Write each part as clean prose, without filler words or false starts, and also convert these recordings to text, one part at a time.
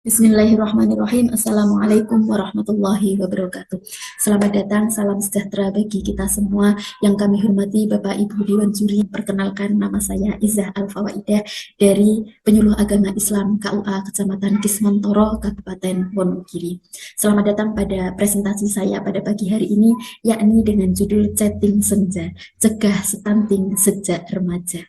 Bismillahirrahmanirrahim. Assalamualaikum warahmatullahi wabarakatuh. Selamat datang, salam sejahtera bagi kita semua yang kami hormati Bapak Ibu Dewan Juri. Perkenalkan, nama saya Izzah Al-Fawaidah dari Penyuluh Agama Islam KUA Kecamatan Kismantoro, Kabupaten Wonogiri. Selamat datang pada presentasi saya pada pagi hari ini, yakni dengan judul Chatting Senja, Cegah Stunting Sejak Remaja.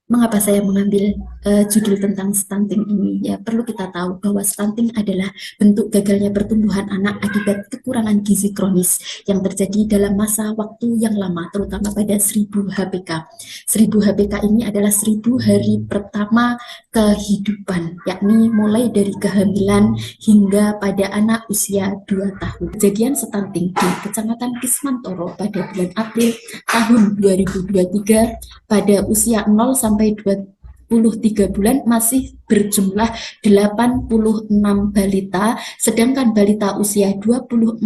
Mengapa saya mengambil judul tentang stunting ini? Ya, perlu kita tahu bahwa stunting adalah bentuk gagalnya pertumbuhan anak akibat kekurangan gizi kronis yang terjadi dalam masa waktu yang lama, terutama pada 1000 HPK. 1000 HPK ini adalah 1000 hari pertama kehidupan, yakni mulai dari kehamilan hingga pada anak usia 2 tahun. Kejadian stunting di Kecamatan Kismantoro pada bulan April tahun 2023 pada usia 0 sampai 23 bulan masih berjumlah 86 balita, sedangkan balita usia 24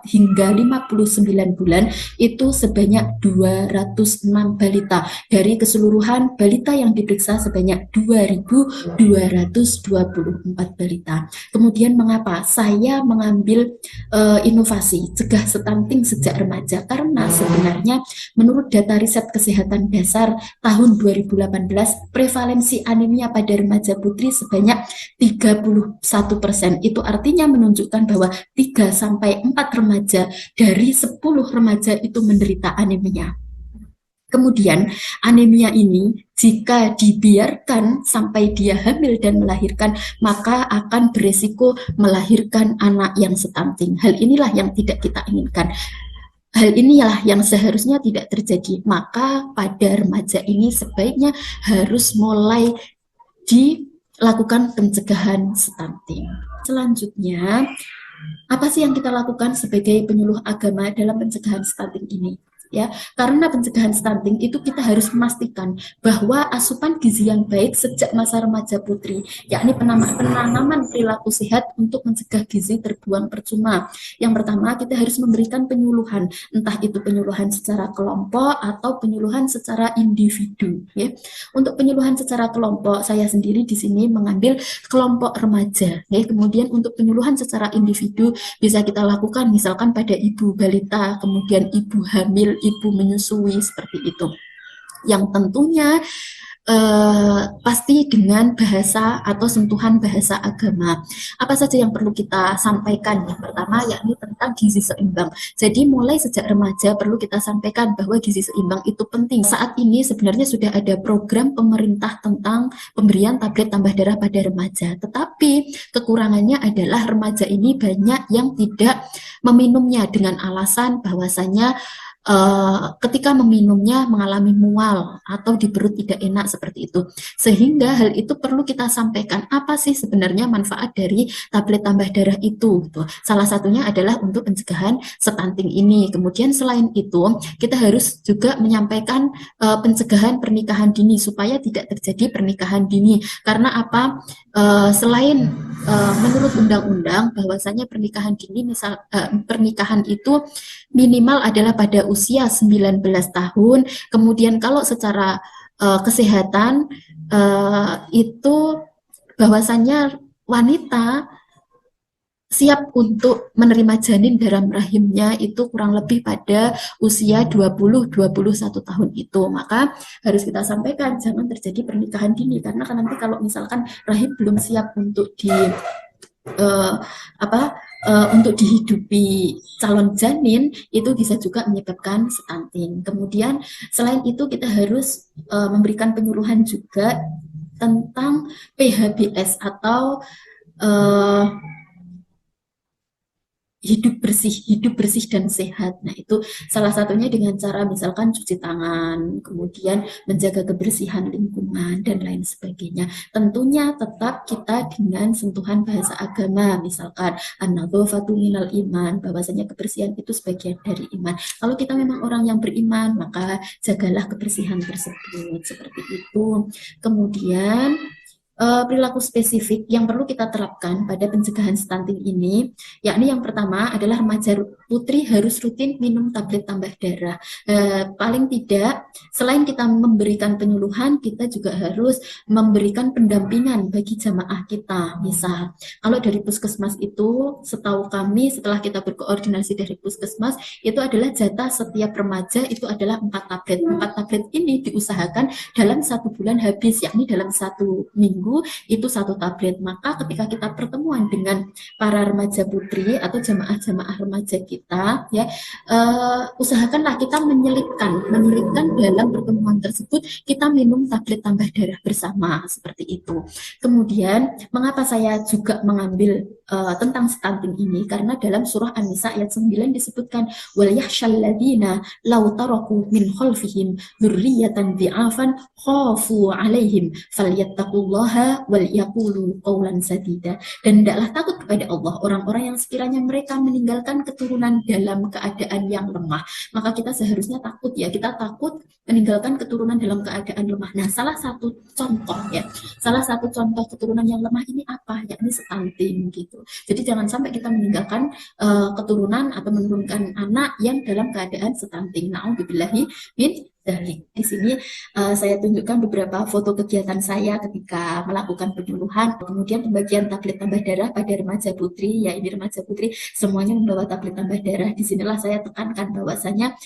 hingga 59 bulan itu sebanyak 206 balita. Dari keseluruhan balita yang diperiksa sebanyak 2.224 balita. Kemudian mengapa saya mengambil inovasi cegah stunting sejak remaja? Karena sebenarnya menurut data riset kesehatan dasar tahun 2018, prevalensi anemia pada remaja putri sebanyak 31%. Itu artinya menunjukkan bahwa 3 sampai 4 remaja dari 10 remaja itu menderita anemia. Kemudian anemia ini jika dibiarkan sampai dia hamil dan melahirkan, maka akan beresiko melahirkan anak yang stunting. Hal inilah yang tidak kita inginkan. Hal inilah yang seharusnya tidak terjadi. Maka pada remaja ini sebaiknya harus mulai dilakukan pencegahan stunting. Selanjutnya, apa sih yang kita lakukan sebagai penyuluh agama dalam pencegahan stunting ini? Ya, karena pencegahan stunting itu kita harus memastikan bahwa asupan gizi yang baik sejak masa remaja putri, yakni penanaman perilaku sehat untuk mencegah gizi terbuang percuma. Yang pertama, kita harus memberikan penyuluhan, entah itu penyuluhan secara kelompok atau penyuluhan secara individu. Ya, untuk penyuluhan secara kelompok, saya sendiri di sini mengambil kelompok remaja. Ya, kemudian untuk penyuluhan secara individu bisa kita lakukan misalkan pada ibu balita, kemudian ibu hamil, ibu menyusui, seperti itu. Yang tentunya pasti dengan bahasa atau sentuhan bahasa agama. Apa saja yang perlu kita sampaikan? Yang pertama yakni tentang gizi seimbang. Jadi mulai sejak remaja perlu kita sampaikan bahwa gizi seimbang itu penting. Saat ini sebenarnya sudah ada program pemerintah tentang pemberian tablet tambah darah pada remaja. Tetapi kekurangannya adalah remaja ini banyak yang tidak meminumnya dengan alasan bahwasanya ketika meminumnya mengalami mual atau di perut tidak enak seperti itu. Sehingga hal itu perlu kita sampaikan apa sih sebenarnya manfaat dari tablet tambah darah itu. Gitu. Salah satunya adalah untuk pencegahan stunting ini. Kemudian selain itu kita harus juga menyampaikan pencegahan pernikahan dini supaya tidak terjadi pernikahan dini. Karena apa? Selain menurut undang-undang bahwasanya pernikahan dini pernikahan itu minimal adalah pada usia 19 tahun. Kemudian kalau secara kesehatan itu bahwasannya wanita siap untuk menerima janin dalam rahimnya itu kurang lebih pada usia 20-21 tahun itu. Maka harus kita sampaikan jangan terjadi pernikahan dini karena kan nanti kalau misalkan rahim belum siap untuk uh, apa untuk dihidupi calon janin itu bisa juga menyebabkan stunting. Kemudian selain itu kita harus memberikan penyuluhan juga tentang PHBS atau uh, hidup bersih dan sehat. Nah, itu salah satunya dengan cara misalkan cuci tangan, kemudian menjaga kebersihan lingkungan dan lain sebagainya. Tentunya tetap kita dengan sentuhan bahasa agama, misalkan an-nadzafatu minal iman, bahwasanya kebersihan itu sebagian dari iman. Kalau kita memang orang yang beriman, maka jagalah kebersihan tersebut, seperti itu. Kemudian perilaku spesifik yang perlu kita terapkan pada pencegahan stunting ini, yakni yang pertama adalah remaja putri harus rutin minum tablet tambah darah. Paling tidak, selain kita memberikan penyuluhan, kita juga harus memberikan pendampingan bagi jamaah kita. Misal, kalau dari puskesmas itu, setahu kami setelah kita berkoordinasi dari puskesmas, itu adalah jatah setiap remaja itu adalah 4 tablet. 4 tablet ini diusahakan dalam 1 bulan habis, yakni dalam 1 minggu itu 1 tablet. Maka ketika kita pertemuan dengan para remaja putri atau jamaah-jamaah remaja kita, ya usahakanlah kita menyelipkan dalam pertemuan tersebut kita minum tablet tambah darah bersama seperti itu. Kemudian mengapa saya juga mengambil tentang stunting ini, karena dalam surah An-Nisa ayat 9 disebutkan wal yahsyal ladzina law taraku min khalfihim dzurriyyatan dhi'afan khafu 'alaihim falyattaqullaha wal yaqulu qawlan sadida. Dan hendaklah takut kepada Allah orang-orang yang sekiranya mereka meninggalkan keturunan dalam keadaan yang lemah. Maka kita seharusnya takut, ya, kita takut meninggalkan keturunan dalam keadaan lemah. Nah, salah satu contoh keturunan yang lemah ini apa? Yakni stunting gitu. Jadi jangan sampai kita meninggalkan keturunan atau menurunkan anak yang dalam keadaan stunting. Na'udzubillahi min dzalik. Di sini saya tunjukkan beberapa foto kegiatan saya ketika melakukan penyuluhan, kemudian pembagian tablet tambah darah pada remaja putri. Ya, ini remaja putri semuanya membawa tablet tambah darah. Disinilah saya tekankan bahwasanya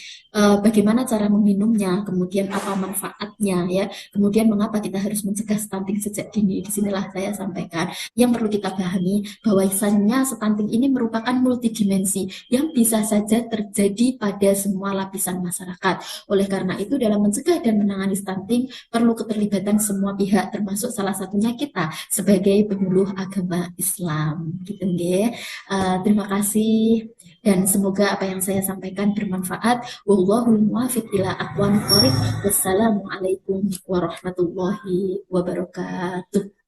bagaimana cara meminumnya, kemudian apa manfaatnya, ya, kemudian mengapa kita harus mencegah stunting sejak dini. Disinilah saya sampaikan. Yang perlu kita pahami bahwasanya stunting ini merupakan multidimensi yang bisa saja terjadi pada semua lapisan masyarakat. Oleh karena itu, dalam mencegah dan menangani stunting perlu keterlibatan semua pihak, termasuk salah satunya kita sebagai penyuluh agama Islam. Gitu nggih. Terima kasih dan semoga apa yang saya sampaikan bermanfaat. Wallahul muwaffiq ila aqwamit thoriq. Wassalamualaikum warahmatullahi wabarakatuh.